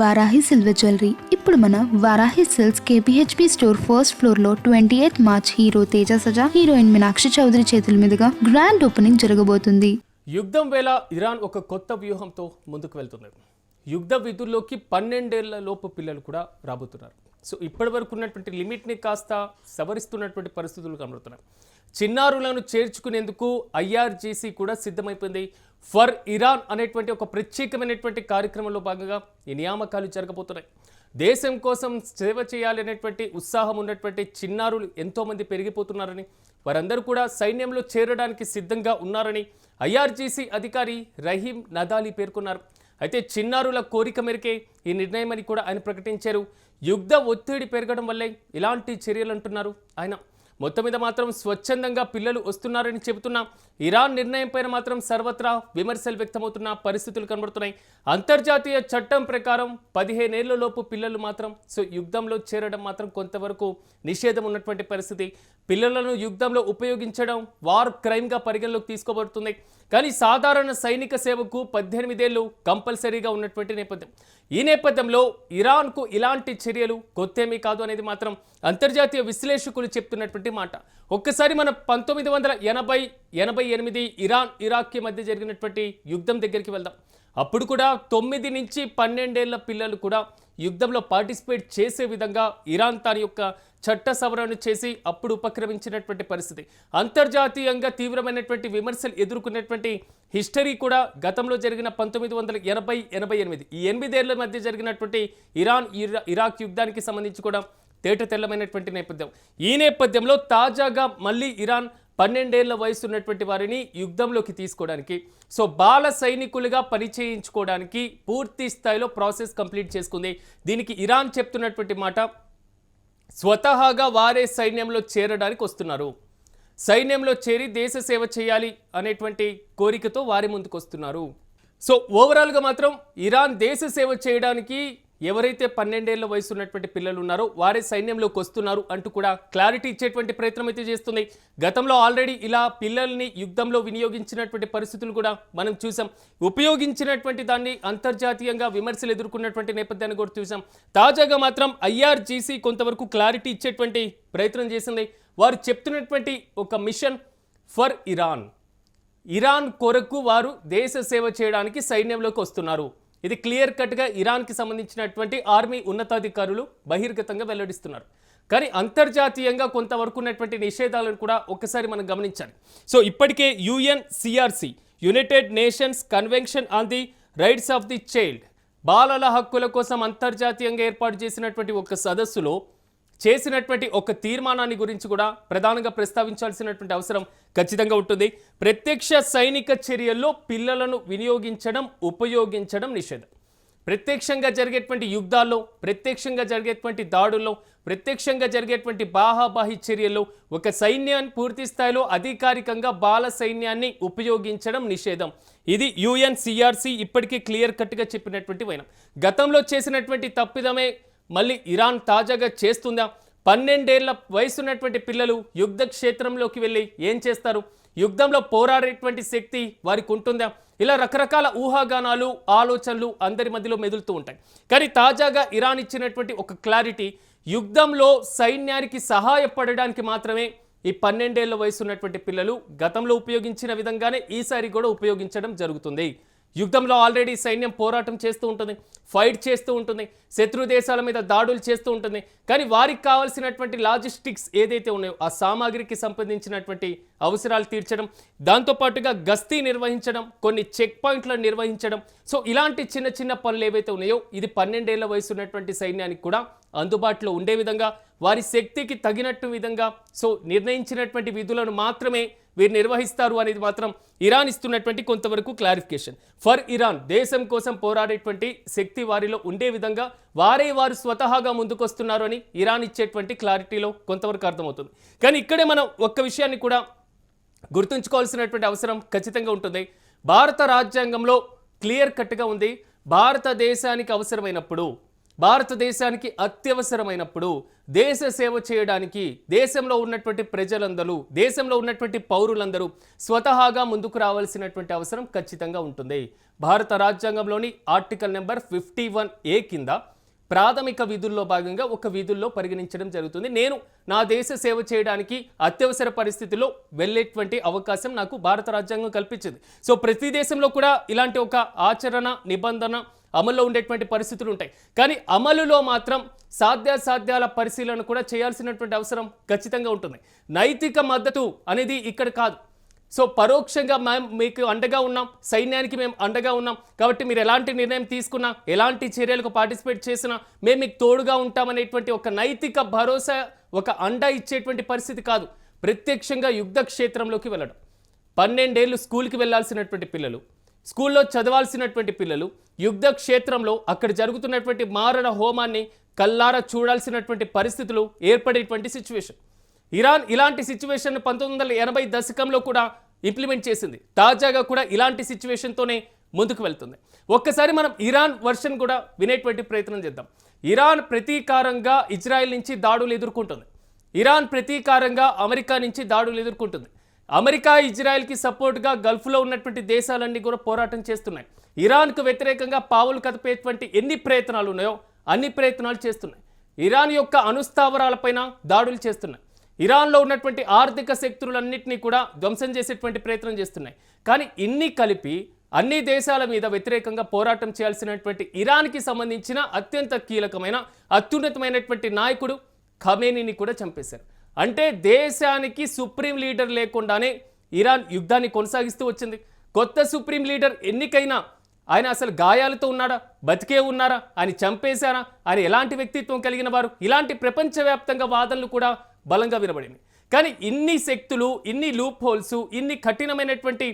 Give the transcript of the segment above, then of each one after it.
Varahi silver jewellery ఇప్పుడు మన Varahi silks KPHP store first floor లో 28 March hero Teja Sajja heroine Meenakshi Chaudhary చేతుల మీదుగా గ్రాండ్ ఓపెనింగ్ జరగబోతుంది. యుద్ధం వేళ ఇరాన్ ఒక కొత్త వ్యూహంతో ముందుకు వెళ్తుంది. యుద్ధ విధుల్లోకి 12 ఏళ్ల లోపు పిల్లలు కూడా రాబోతున్నారు. సో ఇప్పటి వరకు ఉన్నటువంటి లిమిట్ని కాస్త సవరిస్తున్నటువంటి పరిస్థితులు కనబడుతున్నాయి. చిన్నారులను చేర్చుకునేందుకు ఐఆర్జీసీ కూడా సిద్ధమైపోయింది. ఫర్ ఇరాన్ అనేటువంటి ఒక ప్రత్యేకమైనటువంటి కార్యక్రమంలో భాగంగా ఈ నియామకాలు జరగబోతున్నాయి. దేశం కోసం సేవ చేయాలనేటువంటి ఉత్సాహం ఉన్నటువంటి చిన్నారులు ఎంతోమంది పెరిగిపోతున్నారని, వారందరూ కూడా సైన్యంలో చేరడానికి సిద్ధంగా ఉన్నారని ఐఆర్జీసీ అధికారి రహీం నదాలి పేర్కొన్నారు. అయితే చిన్నారుల కోరిక మేరకే ఈ నిర్ణయం అని కూడా ఆయన ప్రకటించారు. యుద్ధ ఒత్తిడి పెరగడం వల్లే ఇలాంటి చర్యలు అంటున్నారు ఆయన. మొత్తం మీద మాత్రం స్వచ్ఛందంగా పిల్లలు వస్తున్నారని చెబుతున్నా ఇరాన్ నిర్ణయం పైన మాత్రం సర్వత్రా విమర్శలు వ్యక్తమవుతున్న పరిస్థితులు కనబడుతున్నాయి. అంతర్జాతీయ చట్టం ప్రకారం 15 ఏళ్లలోపు పిల్లలు మాత్రం యుద్ధంలో చేరడం మాత్రం కొంతవరకు నిషేధం ఉన్నటువంటి పరిస్థితి. పిల్లలను యుద్ధంలో ఉపయోగించడం వార్ క్రైమ్గా పరిగణలోకి తీసుకోబడుతుంది. కానీ సాధారణ సైనిక సేవకు 18 ఏళ్ళు కంపల్సరీగా ఉన్నటువంటి నేపథ్యం. ఈ నేపథ్యంలో ఇరాన్కు ఇలాంటి చర్యలు కొత్తేమీ కాదు అనేది మాత్రం అంతర్జాతీయ విశ్లేషకులు చెప్తున్నటువంటి మాట. ఒక్కసారి మన 1980-88 ఇరాక్ మధ్య జరిగినటువంటి యుద్ధం దగ్గరికి వెళ్దాం. అప్పుడు కూడా 9 నుంచి 12 ఏళ్ల పిల్లలు కూడా యుద్ధంలో పార్టిసిపేట్ చేసే విధంగా ఇరాన్ తన యొక్క చట్ట సవరణ చేసి అప్పుడు ఉపక్రమించినటువంటి పరిస్థితి. అంతర్జాతీయంగా తీవ్రమైనటువంటి విమర్శలు ఎదుర్కొన్నటువంటి హిస్టరీ కూడా గతంలో జరిగిన 1980-88 ఈ 8 ఏళ్ల మధ్య జరిగినటువంటి ఇరాక్ యుద్ధానికి సంబంధించి కూడా తేట తెల్లమైనటువంటి నేపథ్యం. ఈ నేపథ్యంలో తాజాగా మళ్ళీ ఇరాన్ 12 ఏళ్ల వయసు ఉన్నటువంటి వారిని యుద్ధంలోకి తీసుకోవడానికి బాల సైనికులుగా పనిచేయించుకోవడానికి పూర్తి స్థాయిలో ప్రాసెస్ కంప్లీట్ చేసుకుంది. దీనికి ఇరాన్ చెప్తున్నటువంటి మాట, స్వతహాగా వారే సైన్యంలో చేరడానికి వస్తున్నారు. సైన్యంలో చేరి దేశ సేవ చేయాలి అనేటువంటి కోరికతో వారి ముందుకు వస్తున్నారు. ఓవరాల్గా మాత్రం ఇరాన్ దేశ సేవ చేయడానికి ఎవరైతే 12 ఏళ్ల వయసు ఉన్నటువంటి పిల్లలు ఉన్నారో వారే సైన్యంలోకి వస్తున్నారు అంటూ కూడా క్లారిటీ ఇచ్చేటువంటి ప్రయత్నం అయితే చేస్తుంది. గతంలో ఆల్రెడీ ఇలా పిల్లల్ని యుద్ధంలో వినియోగించినటువంటి పరిస్థితులు కూడా మనం చూసాం. ఉపయోగించినటువంటి దాన్ని అంతర్జాతీయంగా విమర్శలు ఎదుర్కొన్నటువంటి నేపథ్యాన్ని కూడా చూసాం. తాజాగా మాత్రం ఐఆర్జీసీ కొంతవరకు క్లారిటీ ఇచ్చేటువంటి ప్రయత్నం చేసింది. వారు చెప్తున్నటువంటి ఒక మిషన్ ఫర్ ఇరాన్ కొరకు వారు దేశ సేవ చేయడానికి సైన్యంలోకి వస్తున్నారు. ఇది క్లియర్ కట్గా ఇరాన్కి సంబంధించినటువంటి ఆర్మీ ఉన్నతాధికారులు బహిర్గతంగా వెల్లడిస్తున్నారు. కానీ అంతర్జాతీయంగా కొంతవరకు ఉన్నటువంటి నిషేధాలను కూడా ఒక్కసారి మనం గమనించాలి. ఇప్పటికే యుఎన్సిఆర్సి United nations convention on the rights of the child బాలల హక్కుల కోసం అంతర్జాతీయంగా ఏర్పాటు చేసినటువంటి ఒక సదస్సులో చేసినటువంటి ఒక తీర్మానాన్ని గురించి కూడా ప్రధానంగా ప్రస్తావించాల్సినటువంటి అవసరం ఖచ్చితంగా ఉంటుంది. ప్రత్యక్ష సైనిక చర్యల్లో పిల్లలను ఉపయోగించడం నిషేధం. ప్రత్యక్షంగా జరిగేటువంటి యుద్ధాల్లో, ప్రత్యక్షంగా జరిగేటువంటి దాడుల్లో, ప్రత్యక్షంగా జరిగేటువంటి బాహాబాహి చర్యల్లో ఒక సైన్యాన్ని పూర్తి స్థాయిలో అధికారికంగా బాల సైన్యాన్ని ఉపయోగించడం నిషేధం. ఇది యుఎన్సిఆర్సి ఇప్పటికీ క్లియర్ కట్గా చెప్పినటువంటి వైనం. గతంలో చేసినటువంటి తప్పిదమే మళ్ళీ ఇరాన్ తాజాగా చేస్తుందా? 12 ఏళ్ల వయసు ఉన్నటువంటి పిల్లలు యుద్ధ క్షేత్రంలోకి వెళ్ళి ఏం చేస్తారు? యుద్ధంలో పోరాడేటువంటి శక్తి వారికి ఉంటుందా? ఇలా రకరకాల ఊహాగానాలు, ఆలోచనలు అందరి మధ్యలో మెదులుతూ ఉంటాయి. కానీ తాజాగా ఇరాన్ ఇచ్చినటువంటి ఒక క్లారిటీ, యుద్ధంలో సైన్యానికి సహాయపడడానికి మాత్రమే ఈ 12 ఏళ్ల వయసు ఉన్నటువంటి పిల్లలు గతంలో ఉపయోగించిన విధంగానే ఈసారి కూడా ఉపయోగించడం జరుగుతుంది. యుద్ధంలో ఆల్రెడీ సైన్యం పోరాటం చేస్తూ ఉంటుంది, ఫైట్ చేస్తూ ఉంటుంది, శత్రు దేశాల మీద దాడులు చేస్తూ ఉంటుంది. కానీ వారికి కావాల్సినటువంటి లాజిస్టిక్స్ ఏదైతే ఉన్నాయో ఆ సామాగ్రికి సంబంధించినటువంటి అవసరాలు తీర్చడం, దాంతోపాటుగా గస్తీ నిర్వహించడం, కొన్ని చెక్ పాయింట్లను నిర్వహించడం, ఇలాంటి చిన్న చిన్న పనులు ఏవైతే ఉన్నాయో ఇది 12 ఏళ్ల వయసు ఉన్నటువంటి సైన్యానికి కూడా అందుబాటులో ఉండే విధంగా, వారి శక్తికి తగినట్టు విధంగా నిర్ణయించినటువంటి విధులను మాత్రమే వీరు నిర్వహిస్తారు అనేది మాత్రం ఇరాన్ ఇస్తున్నటువంటి కొంతవరకు క్లారిఫికేషన్. ఫర్ ఇరాన్ దేశం కోసం పోరాడేటువంటి శక్తి వారిలో ఉండే విధంగా వారు స్వతహాగా ముందుకొస్తున్నారు అని ఇరాన్ ఇచ్చేటువంటి క్లారిటీలో కొంతవరకు అర్థమవుతుంది. కానీ ఇక్కడే మనం ఒక్క విషయాన్ని కూడా గుర్తుంచుకోవాల్సినటువంటి అవసరం ఖచ్చితంగా ఉంటుంది. భారత రాజ్యాంగంలో క్లియర్ కట్గా ఉంది, భారతదేశానికి అవసరమైనప్పుడు భారతదేశానికి అత్యవసరమైనప్పుడు దేశ సేవ చేయడానికి దేశంలో ఉన్నటువంటి ప్రజలందరూ, దేశంలో ఉన్నటువంటి పౌరులందరూ స్వతహాగా ముందుకు రావాల్సినటువంటి అవసరం ఖచ్చితంగా ఉంటుంది. భారత రాజ్యాంగంలోని ఆర్టికల్ నెంబర్ 51A కింద ప్రాథమిక విధుల్లో భాగంగా ఒక విధుల్లో పరిగణించడం జరుగుతుంది. నేను నా దేశ సేవ చేయడానికి అత్యవసర పరిస్థితుల్లో వెళ్ళేటువంటి అవకాశం నాకు భారత రాజ్యాంగం కల్పించింది. సో ప్రతి దేశంలో కూడా ఇలాంటి ఒక ఆచరణ నిబంధన అమల్లో ఉండేటువంటి పరిస్థితులు ఉంటాయి. కానీ అమలులో మాత్రం సాధ్యాసాధ్యాల పరిశీలన కూడా చేయాల్సినటువంటి అవసరం ఖచ్చితంగా ఉంటుంది. నైతిక మద్దతు అనేది ఇక్కడ కాదు. సో పరోక్షంగా మేము మీకు అండగా ఉన్నాం, సైన్యానికి మేము అండగా ఉన్నాం, కాబట్టి మీరు ఎలాంటి నిర్ణయం తీసుకున్నా, ఎలాంటి చర్యలకు పార్టిసిపేట్ చేసినా మేము మీకు తోడుగా ఉంటామనేటువంటి ఒక నైతిక భరోసా, ఒక అండ ఇచ్చేటువంటి పరిస్థితి కాదు. ప్రత్యక్షంగా యుద్ధ క్షేత్రంలోకి వెళ్ళడం. 12 ఏళ్ళు స్కూల్కి వెళ్ళాల్సినటువంటి పిల్లలు, స్కూల్లో చదవాల్సినటువంటి పిల్లలు యుద్ధ క్షేత్రంలో అక్కడ జరుగుతున్నటువంటి మారణ హోమాన్ని కల్లారా చూడాల్సినటువంటి పరిస్థితులు ఏర్పడేటువంటి సిచ్యువేషన్. ఇరాన్ ఇలాంటి సిచ్యువేషన్ 1980 దశకంలో కూడా ఇంప్లిమెంట్ చేసింది. తాజాగా కూడా ఇలాంటి సిచ్యువేషన్తోనే ముందుకు వెళ్తుంది. ఒక్కసారి మనం ఇరాన్ వర్షన్ కూడా వినేటువంటి ప్రయత్నం చేద్దాం. ఇరాన్ ప్రతీకారంగా ఇజ్రాయెల్ నుంచి దాడులు ఎదుర్కొంటుంది. ఇరాన్ ప్రతీకారంగా అమెరికా నుంచి దాడులు ఎదుర్కొంటుంది. అమెరికా ఇజ్రాయెల్కి సపోర్ట్గా గల్ఫ్లో ఉన్నటువంటి దేశాలన్నీ కూడా పోరాటం చేస్తున్నాయి. ఇరాన్కు వ్యతిరేకంగా పావులు కదిపేటువంటి ఎన్ని ప్రయత్నాలు ఉన్నాయో అన్ని ప్రయత్నాలు చేస్తున్నాయి. ఇరాన్ యొక్క అణుస్థావరాలపైన దాడులు చేస్తున్నాయి. ఇరాన్లో ఉన్నటువంటి ఆర్థిక శక్తులన్నింటినీ కూడా ధ్వంసం చేసేటువంటి ప్రయత్నం చేస్తున్నాయి. కానీ ఇన్ని కలిపి అన్ని దేశాల మీద వ్యతిరేకంగా పోరాటం చేయాల్సినటువంటి ఇరాన్కి సంబంధించిన అత్యంత కీలకమైన అత్యున్నతమైనటువంటి నాయకుడు ఖమేనీని కూడా చంపేశారు. అంటే దేశానికి సుప్రీం లీడర్ లేకుండానే ఇరాన్ యుద్ధాన్ని కొనసాగిస్తూ వచ్చింది. కొత్త సుప్రీం లీడర్ ఎన్నికైనా ఆయన అసలు గాయాలతో ఉన్నాడా, బతికే ఉన్నారా, ఆయన చంపేశారా, ఆయన ఎలాంటి వ్యక్తిత్వం కలిగిన వారు, ఇలాంటి ప్రపంచవ్యాప్తంగా వాదనలు కూడా బలంగా వినబడింది. కానీ ఇన్ని శక్తులు, ఇన్ని లూప్ హోల్స్, ఇన్ని కఠినమైనటువంటి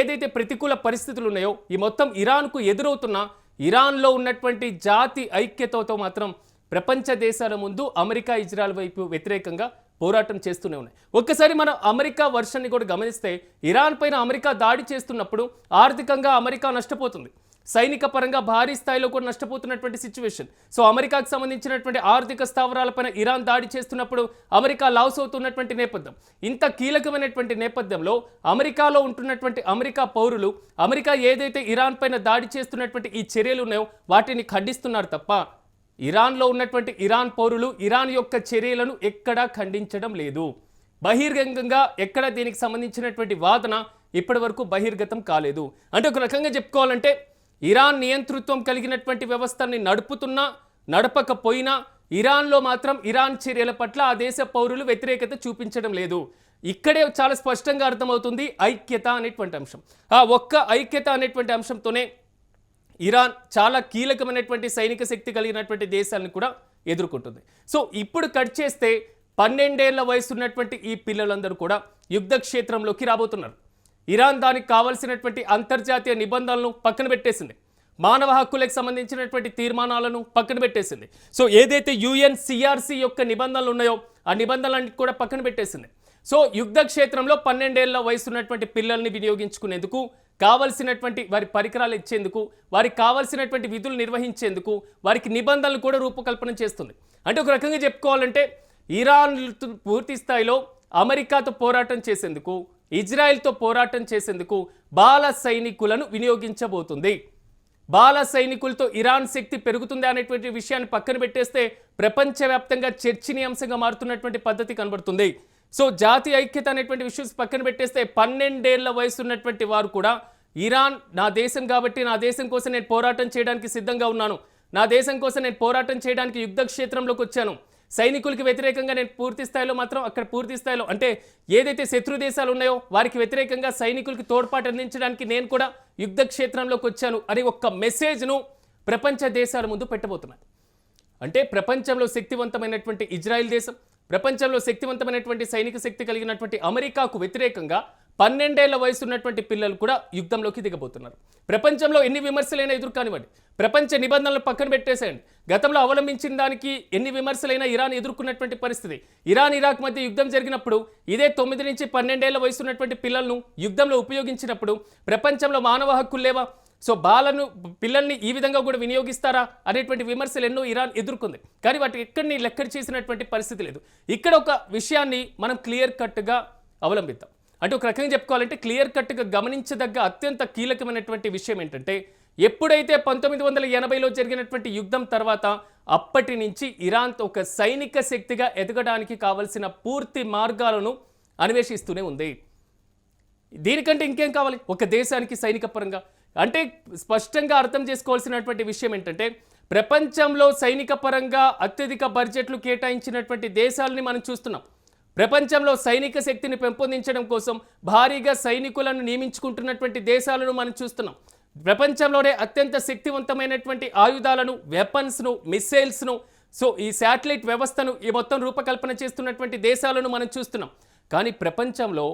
ఏదైతే ప్రతికూల పరిస్థితులు ఉన్నాయో ఈ మొత్తం ఇరాన్కు ఎదురవుతున్న ఇరాన్లో ఉన్నటువంటి జాతి ఐక్యతతో మాత్రం ప్రపంచ దేశాల ముందు అమెరికా ఇజ్రాయెల్ వైపు వ్యతిరేకంగా పోరాటం చేస్తూనే ఉన్నాయి. ఒక్కసారి మనం అమెరికా వర్షన్ని కూడా గమనిస్తే ఇరాన్ పైన అమెరికా దాడి చేస్తున్నప్పుడు ఆర్థికంగా అమెరికా నష్టపోతుంది, సైనిక పరంగా భారీ స్థాయిలో కూడా నష్టపోతున్నటువంటి సిచ్యువేషన్. సో అమెరికాకు సంబంధించినటువంటి ఆర్థిక స్థావరాలపైన ఇరాన్ దాడి చేస్తున్నప్పుడు అమెరికా లాస్ అవుతున్నటువంటి నేపథ్యం. ఇంత కీలకమైనటువంటి నేపథ్యంలో అమెరికాలో ఉంటున్నటువంటి అమెరికా పౌరులు అమెరికా ఏదైతే ఇరాన్ పైన దాడి చేస్తున్నటువంటి ఈ చర్యలు ఉన్నాయో వాటిని ఖండిస్తున్నారు తప్ప ఇరాన్లో ఉన్నటువంటి ఇరాన్ పౌరులు ఇరాన్ యొక్క చర్యలను ఎక్కడా ఖండించడం లేదు. బహిర్గంగంగా ఎక్కడ దీనికి సంబంధించినటువంటి వాదన ఇప్పటి వరకు బహిర్గతం కాలేదు. అంటే ఒక రకంగా చెప్పుకోవాలంటే ఇరాన్ నియంతృత్వం కలిగినటువంటి వ్యవస్థని నడుపుతున్నా నడపకపోయినా ఇరాన్లో మాత్రం ఇరాన్ చర్యల పట్ల ఆ దేశ పౌరులు వ్యతిరేకత చూపించడం లేదు. ఇక్కడే చాలా స్పష్టంగా అర్థమవుతుంది ఐక్యత అనేటువంటి అంశం. ఆ ఒక్క ఐక్యత అనేటువంటి అంశంతోనే ఇరాన్ చాలా కీలకమైనటువంటి సైనిక శక్తి కలిగినటువంటి దేశాలను కూడా ఎదుర్కొంటుంది. సో ఇప్పుడు కట్ చేస్తే 12 ఏళ్ల వయసు ఉన్నటువంటి ఈ పిల్లలందరూ కూడా యుద్ధ క్షేత్రంలోకి రాబోతున్నారు. ఇరాన్ దానికి కావాల్సినటువంటి అంతర్జాతీయ నిబంధనలను పక్కన పెట్టేసింది, మానవ హక్కులకు సంబంధించినటువంటి తీర్మానాలను పక్కన పెట్టేసింది. సో ఏదైతే UNCRC యొక్క నిబంధనలు ఉన్నాయో ఆ నిబంధనలన్నీ కూడా పక్కన పెట్టేసింది. సో యుద్ధ క్షేత్రంలో 12 ఏళ్ల వయసు ఉన్నటువంటి పిల్లల్ని వినియోగించుకునేందుకు, కావలసినటువంటి వారి పరికరాలు ఇచ్చేందుకు, వారికి కావాల్సినటువంటి విధులు నిర్వహించేందుకు వారికి నిబంధనలు కూడా రూపకల్పన చేస్తుంది. అంటే ఒక రకంగా చెప్పుకోవాలంటే ఇరాన్ పూర్తి స్థాయిలో అమెరికాతో పోరాటం చేసేందుకు, ఇజ్రాయెల్తో పోరాటం చేసేందుకు బాల సైనికులను వినియోగించబోతుంది. బాల సైనికులతో ఇరాన్ శక్తి పెరుగుతుంది అనేటువంటి విషయాన్ని పక్కన పెట్టేస్తే ప్రపంచవ్యాప్తంగా చర్చనీయాంశంగా మారుతున్నటువంటి పద్ధతి కనబడుతుంది. సో జాతీయ ఐక్యత అనేటువంటి విషయం పక్కన పెట్టేస్తే 12 ఏళ్ల వయసు ఉన్నటువంటి వారు కూడా ఇరాన్ నా దేశం కాబట్టి నా దేశం కోసం నేను పోరాటం చేయడానికి సిద్ధంగా ఉన్నాను, నా దేశం కోసం నేను పోరాటం చేయడానికి యుద్ధ క్షేత్రంలోకి వచ్చాను, సైనికులకి వ్యతిరేకంగా నేను పూర్తి స్థాయిలో మాత్రం అక్కడ పూర్తి స్థాయిలో అంటే ఏదైతే శత్రు దేశాలు ఉన్నాయో వారికి వ్యతిరేకంగా సైనికులకి తోడ్పాటు అందించడానికి నేను కూడా యుద్ధ క్షేత్రంలోకి వచ్చాను అనే ఒక్క మెసేజ్ను ప్రపంచ దేశాల ముందు పెట్టబోతున్నాను. అంటే ప్రపంచంలో శక్తివంతమైనటువంటి ఇజ్రాయెల్ దేశం, ప్రపంచంలో శక్తివంతమైనటువంటి సైనిక శక్తి కలిగినటువంటి అమెరికాకు వ్యతిరేకంగా 12 ఏళ్ల వయసు ఉన్నటువంటి పిల్లలు కూడా యుద్ధంలోకి దిగబోతున్నారు. ప్రపంచంలో ఎన్ని విమర్శలైనా ఎదుర్కానివ్వండి, ప్రపంచ నిబంధనలు పక్కన పెట్టేసేయండి, గతంలో అవలంబించిన దానికి ఎన్ని విమర్శలైనా ఇరాన్ ఎదుర్కొన్నటువంటి పరిస్థితి. ఇరాన్ ఇరాక్ మధ్య యుద్ధం జరిగినప్పుడు ఇదే 9 నుంచి 12 ఏళ్ల వయసు ఉన్నటువంటి పిల్లలను యుద్ధంలో ఉపయోగించినప్పుడు ప్రపంచంలో మానవ హక్కులు లేవా, సో పిల్లల్ని ఈ విధంగా కూడా వినియోగిస్తారా అనేటువంటి విమర్శలు ఎన్నో ఇరాన్ ఎదుర్కొంది. కానీ వాటి ఎక్కడిని లెక్క చేసినటువంటి పరిస్థితి లేదు. ఇక్కడ ఒక విషయాన్ని మనం క్లియర్ కట్గా అవలంబిద్దాం. అంటే ఒక రకంగా చెప్పుకోవాలంటే క్లియర్ కట్గా గమనించదగ్గ అత్యంత కీలకమైనటువంటి విషయం ఏంటంటే, ఎప్పుడైతే 1980లో జరిగినటువంటి యుద్ధం తర్వాత అప్పటి నుంచి ఇరాన్ ఒక సైనిక శక్తిగా ఎదగడానికి కావలసిన పూర్తి మార్గాలను అన్వేషిస్తూనే ఉంది. దీనికంటే ఇంకేం కావాలి ఒక దేశానికి సైనిక పరంగా? అంటే స్పష్టంగా అర్థం చేసుకోవాల్సినటువంటి విషయం ఏంటంటే, ప్రపంచంలో సైనిక పరంగా అత్యధిక బడ్జెట్లు కేటాయించినటువంటి దేశాలని మనం చూస్తున్నాం. ప్రపంచంలో సైనిక శక్తిని పెంపొందించడం కోసం భారీగా సైనికులను నియమించుకుంటున్నటువంటి దేశాలను మనం చూస్తున్నాం. ప్రపంచంలోనే అత్యంత శక్తివంతమైనటువంటి ఆయుధాలను, వెపన్స్ను, మిస్సైల్స్ను, సో ఈ శాటిలైట్ వ్యవస్థను ఈ మొత్తం రూపకల్పన చేస్తున్నటువంటి దేశాలను మనం చూస్తున్నాం. కానీ ప్రపంచంలో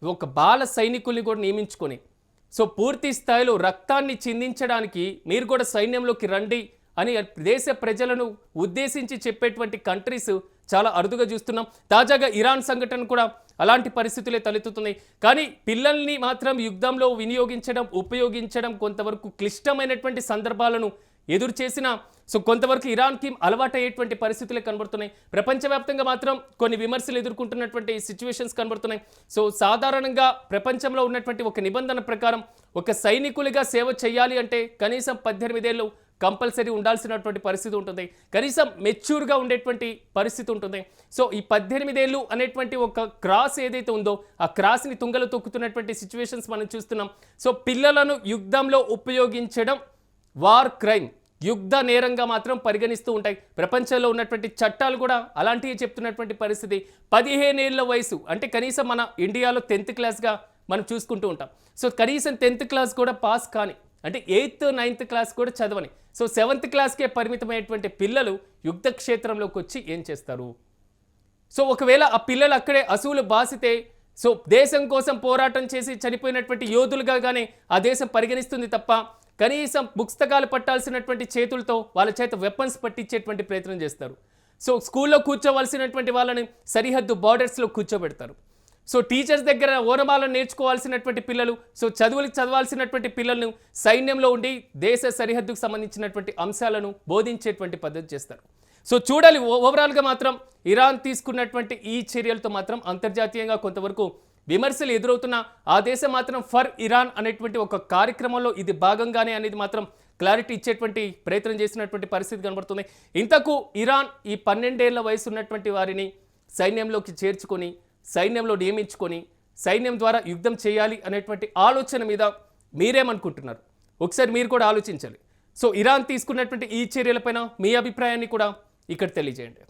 ఒక బాల సైనికుల్ని కూడా నియమించుకొని సో పూర్తి స్థాయిలో రక్తాన్ని చిందించడానికి మీరు కూడా సైన్యంలోకి రండి అని దేశ ప్రజలను ఉద్దేశించి చెప్పేటువంటి కంట్రీస్ చాలా అరుదుగా చూస్తున్నాం. తాజాగా ఇరాన్ సంఘటన కూడా అలాంటి పరిస్థితులే తలెత్తుతున్నాయి. కానీ పిల్లల్ని మాత్రం యుద్ధంలో ఉపయోగించడం కొంతవరకు క్లిష్టమైనటువంటి సందర్భాలను ఎదురు చేసిన సో కొంతవరకు ఇరాన్కి అలవాటయ్యేటువంటి పరిస్థితులే కనబడుతున్నాయి. ప్రపంచవ్యాప్తంగా మాత్రం కొన్ని విమర్శలు ఎదుర్కొంటున్నటువంటి సిచ్యువేషన్స్ కనబడుతున్నాయి. సో సాధారణంగా ప్రపంచంలో ఉన్నటువంటి ఒక నిబంధన ప్రకారం ఒక సైనికులుగా సేవ చేయాలి అంటే కనీసం 18 ఏళ్ళు కంపల్సరీ ఉండాల్సినటువంటి పరిస్థితి ఉంటుంది. కనీసం మెచ్యూర్గా ఉండేటువంటి పరిస్థితి ఉంటుంది. సో ఈ 18 ఏళ్ళు అనేటువంటి ఒక క్రాస్ ఏదైతే ఉందో ఆ క్రాస్ని తుంగలు తొక్కుతున్నటువంటి సిచ్యువేషన్స్ మనం చూస్తున్నాం. సో పిల్లలను యుద్ధంలో ఉపయోగించడం వార్ క్రైమ్, యుద్ధ నేరంగా మాత్రం పరిగణిస్తూ ఉంటాయి. ప్రపంచంలో ఉన్నటువంటి చట్టాలు కూడా అలాంటివి చెప్తున్నటువంటి పరిస్థితి. 15 ఏళ్ల వయసు అంటే కనీసం మన ఇండియాలో 10th క్లాస్గా మనం చూసుకుంటూ ఉంటాం. సో కనీసం 10th క్లాస్ కూడా పాస్ కాని, అంటే 8th 9th క్లాస్ కూడా చదవని, సో 7th క్లాస్కే పరిమితమైనటువంటి పిల్లలు యుద్ధ క్షేత్రంలోకి వచ్చి ఏం చేస్తారు? సో ఒకవేళ ఆ పిల్లలు అక్కడే అసూలు బాసితే సో దేశం కోసం పోరాటం చేసి చనిపోయినటువంటి యోధులుగా కానీ ఆ దేశం పరిగణిస్తుంది తప్ప కనీసం పుస్తకాలు పట్టాల్సినటువంటి చేతులతో వాళ్ళ చేత వెపన్స్ పట్టించేటువంటి ప్రయత్నం చేస్తారు. సో స్కూల్లో కూర్చోవలసినటువంటి వాళ్ళని సరిహద్దు బార్డర్స్లో కూర్చోబెడతారు. సో టీచర్స్ దగ్గర ఓనమాలను నేర్చుకోవాల్సినటువంటి పిల్లలు, సో చదవాల్సినటువంటి పిల్లలను సైన్యంలో ఉండి దేశ సరిహద్దుకు సంబంధించినటువంటి అంశాలను బోధించేటువంటి పద్ధతి చేస్తారు. సో చూడాలి, ఓవరాల్గా మాత్రం ఇరాన్ తీసుకున్నటువంటి ఈ చర్యలతో మాత్రం అంతర్జాతీయంగా కొంతవరకు విమర్శలు ఎదురవుతున్న ఆ దేశం మాత్రం ఫర్ ఇరాన్ అనేటువంటి ఒక కార్యక్రమంలో ఇది భాగంగానే అనేది మాత్రం క్లారిటీ ఇచ్చేటువంటి ప్రయత్నం చేసినటువంటి పరిస్థితి కనబడుతుంది. ఇంతకు ఇరాన్ ఈ 12 ఏళ్ల వయసు ఉన్నటువంటి వారిని సైన్యంలోకి చేర్చుకొని సైన్యంలో నియమించుకొని సైన్యం ద్వారా యుద్ధం చేయాలి అనేటువంటి ఆలోచన మీద మీరేమనుకుంటున్నారు? ఒకసారి మీరు కూడా ఆలోచించాలి. సో ఇరాన్ తీసుకున్నటువంటి ఈ చర్యలపైన మీ అభిప్రాయాన్ని కూడా ఇక్కడ తెలియజేయండి.